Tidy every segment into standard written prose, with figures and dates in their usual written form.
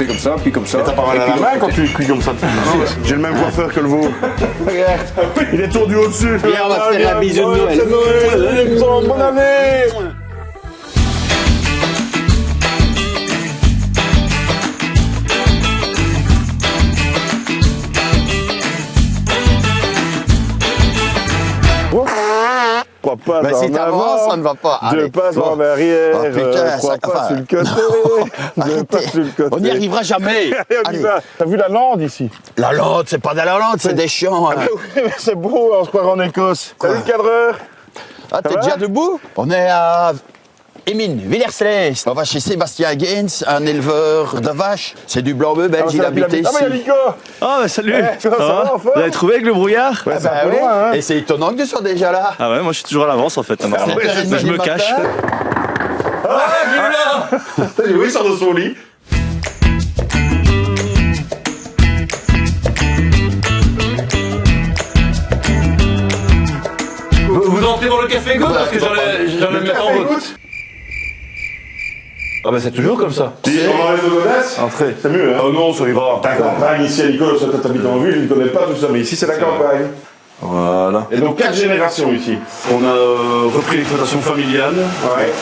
comme ça, puis comme ça. T'as pas mal à la main quand tu cuis comme ça. J'ai le même coiffeur que le veau. Regarde, il est tordu au-dessus. Viens, on va se faire un bisou de Noël. C'est Noël, bonne année. Trois pas Mais en si t'avances, avant, ça ne va pas. deux Allez. pas en Bon. arrière, Oh, putain, trois ça- pas enfin, sur le côté, deux Arrêtez. pas sur le côté. On n'y arrivera jamais. Allez, on y Allez. va. T'as vu la lande ici? La lande, c'est pas de la lande, c'est des champs. hein. Oui, mais c'est beau, on se croirait en Écosse. T'as vu le cadreur? Ah, t'es va déjà debout? On est à Émine, Villers-Céleste. On va chez Sébastien Gaines, un éleveur de vaches. C'est du blanc-bœuf belge, il habitait Ah, mais il y a ici. Nico! Ah bah salut. comment ça va, en forme? Vous avez trouvé avec le brouillard? Ouais, Ah c'est bah un peu oui. loin, hein. Et c'est étonnant que tu sois déjà là. Ah ouais, moi je suis toujours à l'avance en fait. Ouais, Je me cache. Oui, sort de son lit. Vous entrez dans le café goutte parce que j'allais mettre en route. Ah bah c'est toujours comme ça. Si on enlève le godasse, Entrez. c'est mieux, hein. Oh non, ça ira. T'as la campagne ici à Nicolas, toi t'habites en ville, il ne connaît pas tout ça, mais ici c'est la campagne. Voilà. Et donc 4 générations ici. On a repris l'exploitation familiale. Ouais.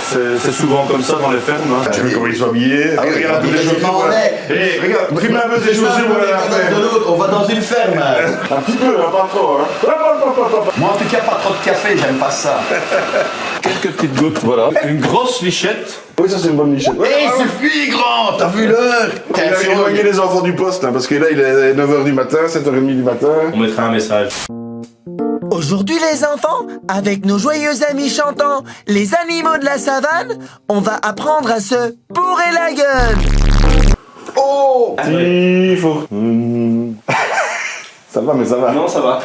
C'est souvent comme ça dans les fermes. hein. Tu vois comment ils sont habillés? Ah oui, Regarde toutes les il chaussures. m'en Voilà. est. Eh, regarde, prime un peu tes chaussures, voilà. On va dans une ferme. Un petit peu, hein, pas trop, hein. Hop, hop, hop, hop. Moi en tout cas, pas trop de café, j'aime pas ça. Quelques petites gouttes, voilà. Une grosse lichette. Oui, ça c'est une bonne lichette. Hé, il suffit, grand, t'as vu l'heure? Il a éloigné les enfants du poste, là, parce que là il est 9h du matin, 7h30 du matin. On mettra un message. Aujourd'hui les enfants, avec nos joyeux amis chantants, les animaux de la savane, on va apprendre à se bourrer la gueule. Oh! Il faut. Ça va, mais ça va. Non, ça va.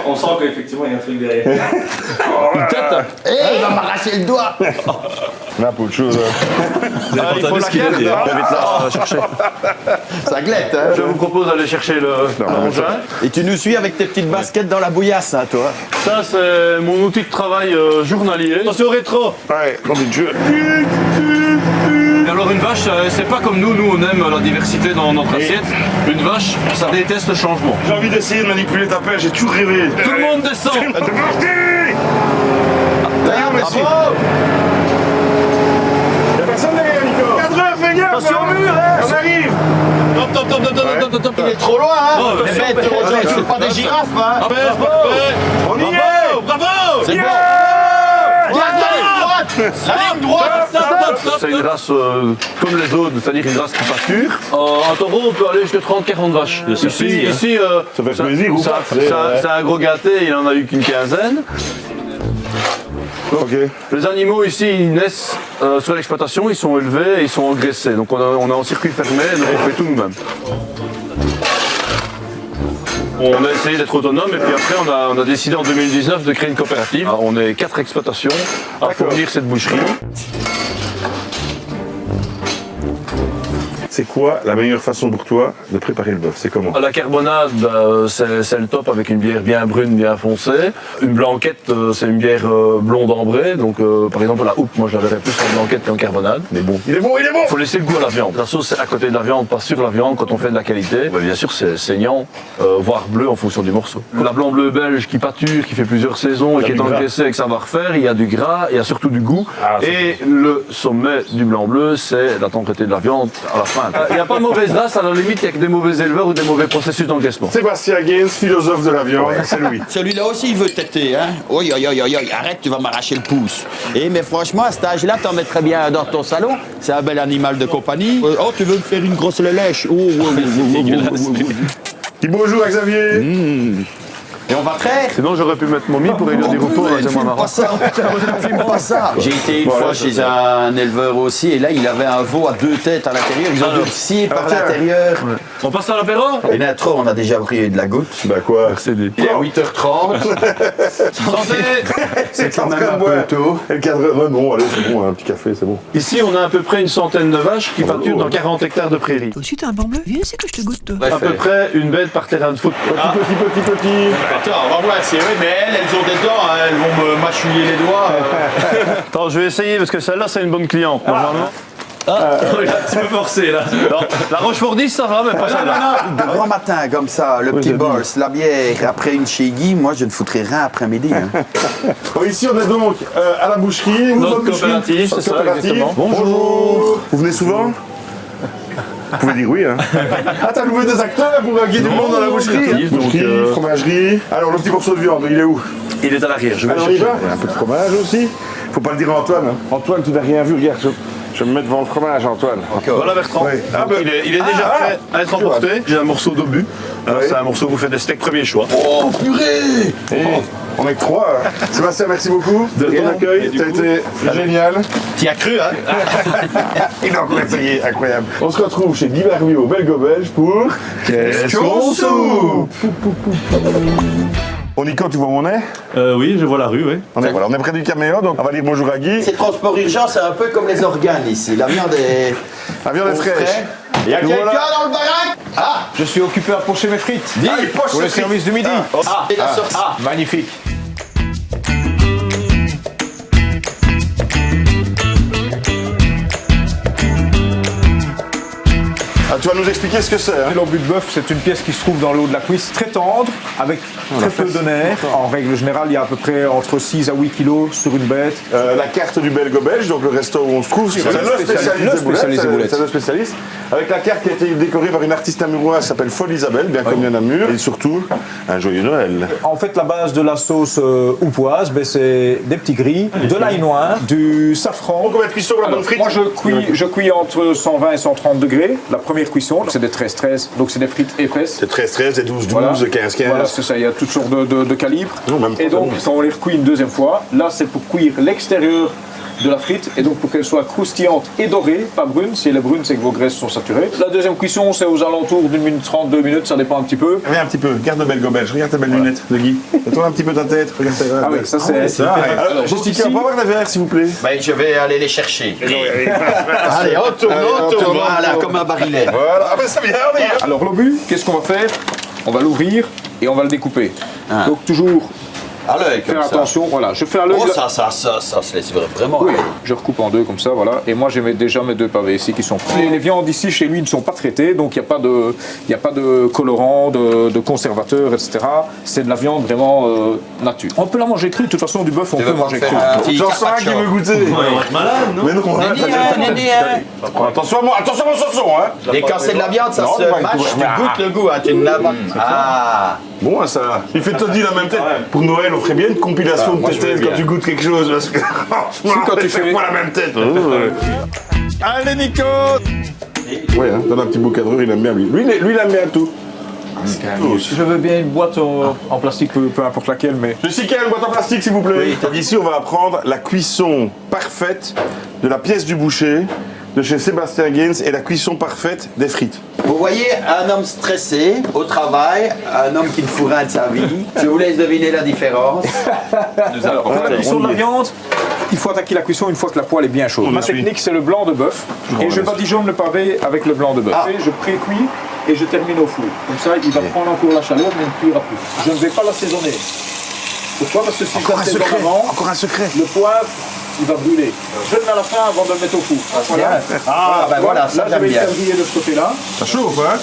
On sent qu'effectivement il y a un truc derrière. Hé, il va m'arracher le doigt! Là, pour autre chose. Il faut la carte. Vite là, chercher. Ça glette, hein? Je vous propose d'aller chercher l'engin. Et tu nous suis avec tes petites baskets dans la bouillasse, hein, toi? Ça, c'est mon outil de travail journalier. Attention au rétro. Ouais, quand tu jeu. Et alors une vache, c'est pas comme nous on aime la diversité dans notre assiette. Une vache, ça déteste le changement. J'ai envie d'essayer de manipuler ta pelle, j'ai toujours rêvé. Tout le monde descend. D'ailleurs, merci. Y'a personne derrière, Nico. Cadreur, fais gaffe. Attention au mur, On arrive. Top. Il est trop loin, hein? Oh, Les attention, bêtes, attention. c'est pas des girafes, hein? On y est. Bravo. C'est bon! La ligne droite! C'est une race comme les autres, c'est-à-dire une race qui pâture. Un taureau, on peut aller jusqu'à 30-40 vaches. Ici, Ça fait plaisir ou pas? c'est un gros gâté, il en a eu qu'une quinzaine. Ok. Les animaux ici, ils naissent sur l'exploitation, ils sont élevés et ils sont engraissés. Donc on a un circuit fermé, donc on fait tout nous-mêmes. On a essayé d'être autonome et puis après on a décidé en 2019 de créer une coopérative. Alors, on est 4 exploitations à fournir cette boucherie. C'est quoi la meilleure façon pour toi de préparer le bœuf? C'est comment? La carbonade, c'est le top avec une bière bien brune, bien foncée. Une blanquette, c'est une bière blonde ambrée. Donc par exemple la houppe, moi je la verrais plus en blanquette qu'en carbonade. Mais bon, Il est bon, il est bon! il faut laisser le goût à la viande. La sauce c'est à côté de la viande, pas sur la viande quand on fait de la qualité. Ouais, bien sûr c'est saignant, voire bleu en fonction du morceau. La blanc-bleu belge qui pâture, qui fait plusieurs saisons et qui est engraissée avec savoir-faire, il y a du gras, il y a surtout du goût. Ah, ça, et le sommet du blanc-bleu, c'est la tendreté de la viande à la fin. Il n'y a pas de mauvaise race, à la limite il n'y a que des mauvais éleveurs ou des mauvais processus d'engraissement. Sébastien Gaines, philosophe de la viande, c'est lui. Celui-là aussi, il veut têter, hein? Oi, arrête, tu vas m'arracher le pouce. Mais franchement, à cet âge-là, t'en mettrais bien dans ton salon. C'est un bel animal de compagnie. Oh, tu veux me faire une grosse lèche? Dis bonjour à Xavier. Et on va traire? Sinon j'aurais pu mettre Mommy pour élire du repos, c'est moins marrant. Pas ça, filme pas ça. J'ai été une fois chez un éleveur aussi, et là, il avait un veau à 2 têtes à l'intérieur. Ils ont dû le scier par l'intérieur. On passe à l'apéro. Et là, trop, on a déjà pris de la goutte. Bah quoi? CD. Il est à 8h30. Santé. C'est quand même un peu tôt. Et le cadreur, ouais, bon, allez, c'est bon, un petit café, c'est bon. Ici on a à peu près une centaine de vaches qui pâturent dans 40 hectares de prairies. Toi aussi t'as un blanc bleu? Viens, c'est que je te goûte toi. À peu près une bête par terrain de foot. Petit. Attends, on va voir, c'est vrai, mais elles ont des dents, hein, elles vont me mâchouiller les doigts. Attends, je vais essayer parce que celle-là c'est une bonne cliente. Normalement. Il a un petit peu forcé là. Non, la Rochefordise, ça va, mais pas celle-là. De grand matin, comme ça, le petit boss, la bière, après une chez Guy, moi je ne foutrais rien après-midi. Hein. Bon, ici, on est donc à la boucherie. Notre coopérative, c'est ça, exactement. Bonjour. Vous venez souvent? Vous pouvez dire oui, hein. Ah, t'as loué des acteurs pour guider du monde dans la boucherie, hein. Boucherie, fromagerie. Alors, le petit morceau de viande, il est où? Il est à l'arrière, je vais Alors, le il chercher. y a un peu de fromage aussi. Faut pas le dire à Antoine. Hein. Antoine, tu n'as rien vu, regarde. Je vais me mettre devant le fromage, Antoine. Voilà Bertrand. Oui. Ah, il est déjà prêt à être emporté. J'ai un morceau d'obus. C'est un morceau où vous faites des steaks premier choix. Oh purée! On est que 3. Sébastien, merci beaucoup de ton accueil. T'as été génial. T'y as cru, hein? Il a encore essayé, incroyable. On se retrouve chez Guy Barbier au Belgo Belge pour Qu'est-ce qu'on soupe? On y tu vois où on est? Oui, je vois la rue, oui. On est près du caméo, donc on va dire bonjour à Guy. Ces transports urgents, c'est un peu comme les organes ici. La viande est. La viande est fraîche. Il y a Nous quelqu'un voilà. dans le baraque? Ah! Je suis occupé à pocher mes frites. Ah, il poche Pour le ses frites. service du midi. Et la sortie. Magnifique. Ah, tu vas nous expliquer ce que c'est, hein? L'obus de bœuf, c'est une pièce qui se trouve dans le haut de la cuisse, très tendre, avec très peu de nerfs. En règle générale, il y a à peu près entre 6 à 8 kilos sur une bête. La carte du Belgo Belge, donc le resto où on se trouve, c'est le spécialiste des boulettes. C'est le spécialiste. Avec la carte qui a été décorée par une artiste namuroise qui s'appelle Folle Isabelle, bien connue à Namur. Et surtout, un joyeux Noël. En fait, la base de la sauce houpoise, c'est des petits gris, de l'ail noir, du safran. Donc on va être cuisson pour la bonne frite. Moi, je cuis entre 120 et 130 degrés. La première cuisson, c'est des 13-13, donc c'est des frites épaisses. C'est 13-13, c'est 12-12, Voilà. 15-15. Voilà, c'est ça, il y a toutes sortes de calibres. Non, même Et pas, donc, non. quand on les recuit une deuxième fois, là, c'est pour cuire l'extérieur de la frite, et donc pour qu'elle soit croustillante et dorée, pas brune. Si elle est brune, c'est que vos graisses sont saturées. La deuxième cuisson, c'est aux alentours d'une minute 30, 2 minutes, ça dépend un petit peu. Regarde un petit peu, garde le Belgo Belge, regarde ta belle lunette de Guy. Tourne un petit peu ta tête, regarde ta Ah oui, ça c'est... ça. Alors, Jessica, on peut avoir des verres, s'il vous plaît? Ben, je vais aller les chercher. Allez, on tourne, voilà, comme un barillet. Voilà, ah ben ça vient, on y est. Alors l'obus, qu'est-ce qu'on va faire? On va l'ouvrir et on va le découper. Ah. Donc toujours À l'œil, comme faire ça. attention, voilà, je fais à l'œil. Oh, ça se laisse vraiment. Oui, je recoupe en deux comme ça, voilà. Et moi, j'ai déjà mes deux pavés ici qui sont prêts. Les viandes ici, chez lui, ne sont pas traitées, donc il n'y a pas de colorant, de conservateur, etc. C'est de la viande vraiment nature. On peut la manger crue, de toute façon, du bœuf, on peut manger cru. J'en sens un qui veut goûter. On va être malade, non? Mais non, on va Attention à mon saucisson, hein. Et quand c'est de la viande, ça Non, se pas du mâche, tout. tu goûtes le goût, hein, tu n'as pas. Ah! Bon, hein, ça. Il fait Toddy la même tête. Pour Noël, on ferait bien une compilation de tes têtes quand tu goûtes quelque chose. Parce que franchement, quand tu chaque fais- fois la même tête. Allez, Nico! Ouais, hein, donne un petit bouquet de rue, il aime bien lui. Lui, il aime bien tout. Je veux bien une boîte en plastique, peu importe laquelle, mais... Jessica, une boîte en plastique, s'il vous plaît. Ici, on va apprendre la cuisson parfaite de la pièce du boucher de chez Sébastien Gaines et la cuisson parfaite des frites. Vous voyez un homme stressé au travail, un homme qui ne fout rien de sa vie. Je vous laisse deviner la différence. Alors, pour la cuisson de la viande, il faut attaquer la cuisson une fois que la poêle est bien chaude. Ma technique, c'est le blanc de bœuf. Et je badigeonne le pavé avec le blanc de bœuf. Et je pré-cuis et je termine au four. Comme ça, il va prendre encore la chaleur, mais il ne cuira plus. Je ne vais pas l'assaisonner. Pourquoi? Parce que si je l'assaisonne avant, Encore un secret. le poivre, il va brûler. Je le mets à la fin avant de le mettre au four. Voilà. Ah, ben voilà, ça Là, je j'aime vais bien. faire briller de ce côté-là. Ça chauffe, hein?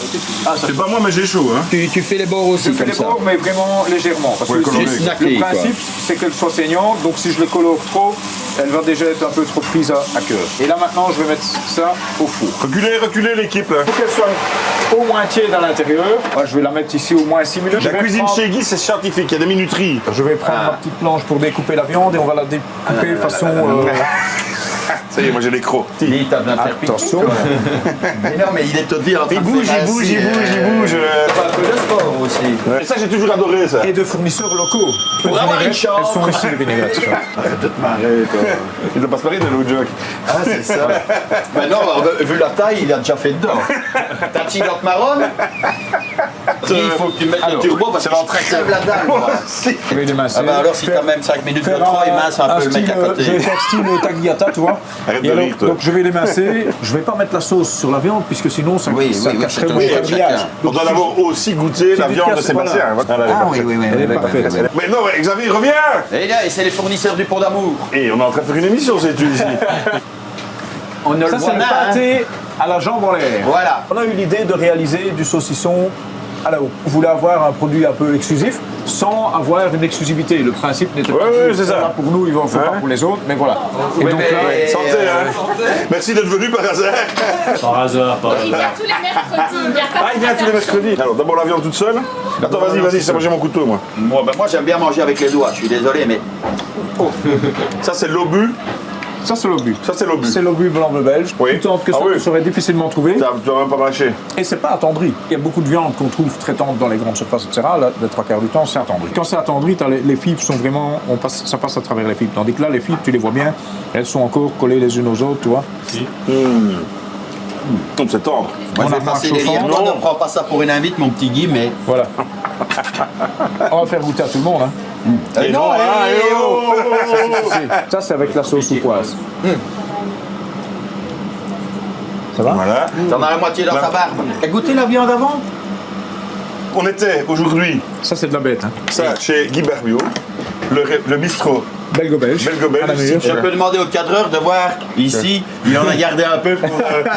C'est pas moi, mais j'ai chaud, hein? Tu fais les bords aussi Je fais comme les ça. bords, mais vraiment légèrement. Parce Ouais, que coloré. le Snacké, quoi. principe, c'est qu'elle soit saignante. Donc si je le colore trop, elle va déjà être un peu trop prise à cœur. Et là maintenant, je vais mettre ça au four. Reculez l'équipe, là. Pour qu'elle soit au moins tiède à l'intérieur, moi, je vais la mettre ici au moins 6 minutes. La cuisine chez Guy, c'est scientifique, il y a des minuteries. Je vais prendre ma petite planche pour découper la viande et on va la découper façon... Ça y est, moi j'ai les crocs. Lui, t'as besoin de faire pique. attention. Mais non, mais il est tout dit en train Il de bouge, faire il bouge, ainsi, il bouge, il bouge. Un peu de sport aussi. Et ça, j'ai toujours adoré, ça. Et de fournisseurs locaux. Pour avoir une Elles chance. sont ici, les vinaigrettes. Il doit pas se marrer de l'autre joke. Ah, c'est ça. Ben non, vu la taille, il a déjà fait dedans. Ta chilote marronne. Il faut que tu mettes le turbo parce que je crève la dalle, moi. Je vais l'émincer. Ah ben alors, si t'as même 5 minutes de Faire trop, émince un peu le style, mec à côté. je vais faire style tagliata, tu vois. Arrête Et de alors, rire, toi. donc je vais l'émincer. Je vais pas mettre la sauce sur la viande puisque sinon ça, Oui, ça oui, oui, cacherait c'est mon un choix de carillage. chacun. On doit d'abord aussi goûter la viande de Sébastien. Voilà, elle est parfaite. Elle est parfaite. Mais non, mais Xavier, reviens! Et là, c'est les fournisseurs du Pont d'Amour. Et on est en train de faire une émission, c'est tu ici. on ne le Ça, voit c'est le là. pâté à la jambe en l'air. Voilà. On a eu l'idée de réaliser du saucisson. Alors, on voulait avoir un produit un peu exclusif sans avoir une exclusivité. Le principe n'était pas Ouais, que c'est ça. là pour nous, il va en faire pas pour les autres, mais voilà. Et donc là, Santé, hein. Merci d'être venu par hasard. Par hasard, par Il vient tous les mercredis. Il vient tous les mercredis. Alors, d'abord la viande toute seule. Attends, vas-y, c'est moi j'ai mon couteau, moi. Moi, j'aime bien manger avec les doigts, je suis désolé, mais. Ça, c'est l'obus. ça c'est l'obus. Ça, c'est l'obus. C'est l'obus blanc de Belge. Oui. Plus tendre que ça, Ah oui. que serait difficilement trouvé. Tu vas même pas mâcher. Et c'est pas attendri. Il y a beaucoup de viande qu'on trouve très tendre dans les grandes surfaces, etc. Là, les trois quarts du temps, c'est attendri. Quand c'est attendri, les fibres sont vraiment, ça passe à travers les fibres. Tandis que là, les fibres, tu les vois bien, elles sont encore collées les unes aux autres, tu vois. Donc, c'est tendre. Moi, On je a vais passer marché les au rires. fond. Toi, ne prends pas ça pour une invite, mon petit Guy, mais. Voilà. On va faire goûter à tout le monde. Hein. Non, Ça, c'est avec la sauce soupoise. Ça va? Voilà. T'en as la moitié dans ta barbe. T'as goûté la viande avant? On était aujourd'hui, Ça, c'est de la bête. Hein. ça, chez Guy Barbio, le bistrot Belgo-belge. belgo-belge. À la meilleure. Je peux demander au cadreur de voir ici, il en a gardé un peu pour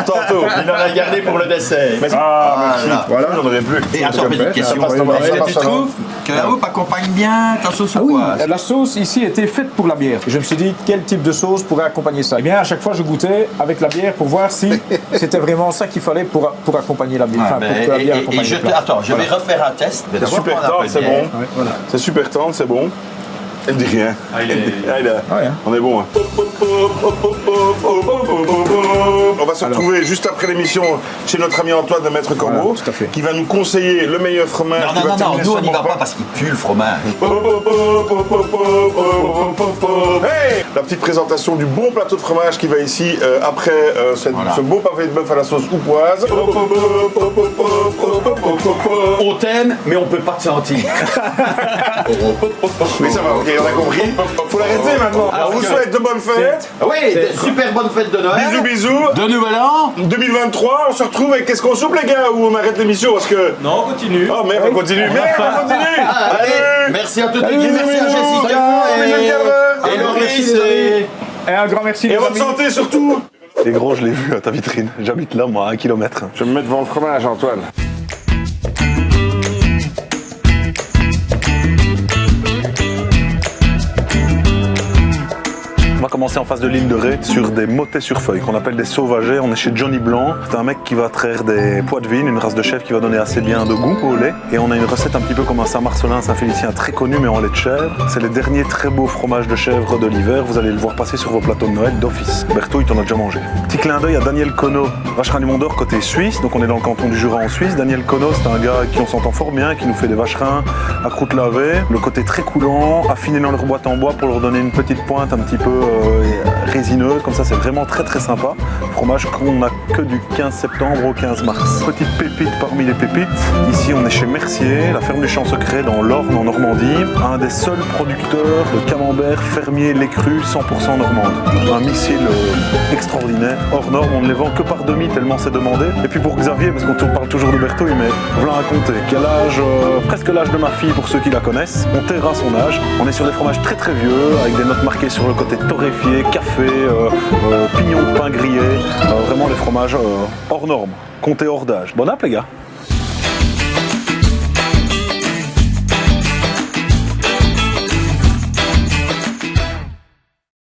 Tantôt. il en a gardé pour le dessert. Ah, merci. Voilà. J'en aurais plus. Et attends, petite question. passe dans Est-ce la- que tu trouves que la houppe accompagne bien ta sauce ou quoi? La sauce ici était faite pour la bière. Je me suis dit, quel type de sauce pourrait accompagner ça? Eh bien, à chaque fois, je goûtais avec la bière pour voir si c'était vraiment ça qu'il fallait pour accompagner la bière. Enfin, pour que la bière accompagne le plat. Attends, je vais refaire un test. C'est super tendre, c'est bon. C'est super tendre, c'est bon. Elle dit rien. Ah, il est- Ouais, hein. On est bon. Hein. On va se retrouver juste après l'émission chez notre ami Antoine de Maître Corbeau, Voilà, tout à fait. qui va nous conseiller le meilleur fromage. qui va Non, terminer nous son on n'y va repas. pas parce qu'il pue le fromage. Hey, la petite présentation du bon plateau de fromage qui va ici après ce beau pavé de bœuf à la sauce houpoise. On t'aime, mais on peut pas te sentir. Oui, ça va, ok, on a compris. Faut l'arrêter maintenant. On vous souhaite de bonnes fêtes. Oui, de super bonne fête de Noël. Bisous, bisous. De nouvel an. 2023, on se retrouve avec Qu'est-ce qu'on soupe, les gars, ou on arrête l'émission parce que. Non, on continue. Oh merde, on continue. Merde, on continue. Allez, Salut. merci à toute Salut, l'équipe, merci à bisous. Jessica Bisous, le cadreur. et Maurice. Et un grand merci, Et les votre amis. santé surtout. Les gros, je l'ai vu à ta vitrine. J'habite là, moi, à 1 kilomètre. Je vais me mettre devant le fromage, Antoine. On va commencer en face de l'île de Ré sur des motets sur feuilles qu'on appelle des sauvagers. On est chez Johnny Blanc. C'est un mec qui va traire des poitvines, une race de chèvre qui va donner assez bien de goût au lait. Et on a une recette un petit peu comme un Saint-Marcelin, Saint-Félicien très connu mais en lait de chèvre. C'est les derniers très beaux fromages de chèvre de l'hiver. Vous allez le voir passer sur vos plateaux de Noël d'office. Berthaud, il t'en a déjà mangé. Petit clin d'œil à Daniel Conneau, vacherin du Mont d'Or côté suisse. Donc on est dans le canton du Jura en Suisse. Daniel Conneau, c'est un gars avec qui on s'entend fort bien, qui nous fait des vacherins à croûte lavée. Le côté très coulant, affiné dans leur boîte en bois pour leur donner une petite pointe un petit peu résineuse, comme ça c'est vraiment très très sympa. Fromage qu'on n'a que du 15 septembre au 15 mars. Petite pépite parmi les pépites, ici on est chez Mercier, la ferme du Champ Secret dans l'Orne en Normandie. Un des seuls producteurs de camembert fermier lait cru 100% normande. Un missile extraordinaire, hors norme, on ne les vend que par demi tellement c'est demandé. Et puis pour Xavier, parce qu'on parle toujours de Berthaud, mais voilà raconter, qui a l'âge, presque l'âge de ma fille pour ceux qui la connaissent, on taira son âge. On est sur des fromages très très vieux, avec des notes marquées sur le côté torréfié, café, pignon de pain grillé, vraiment les fromages hors normes, comptés hors d'âge. Bon app les gars.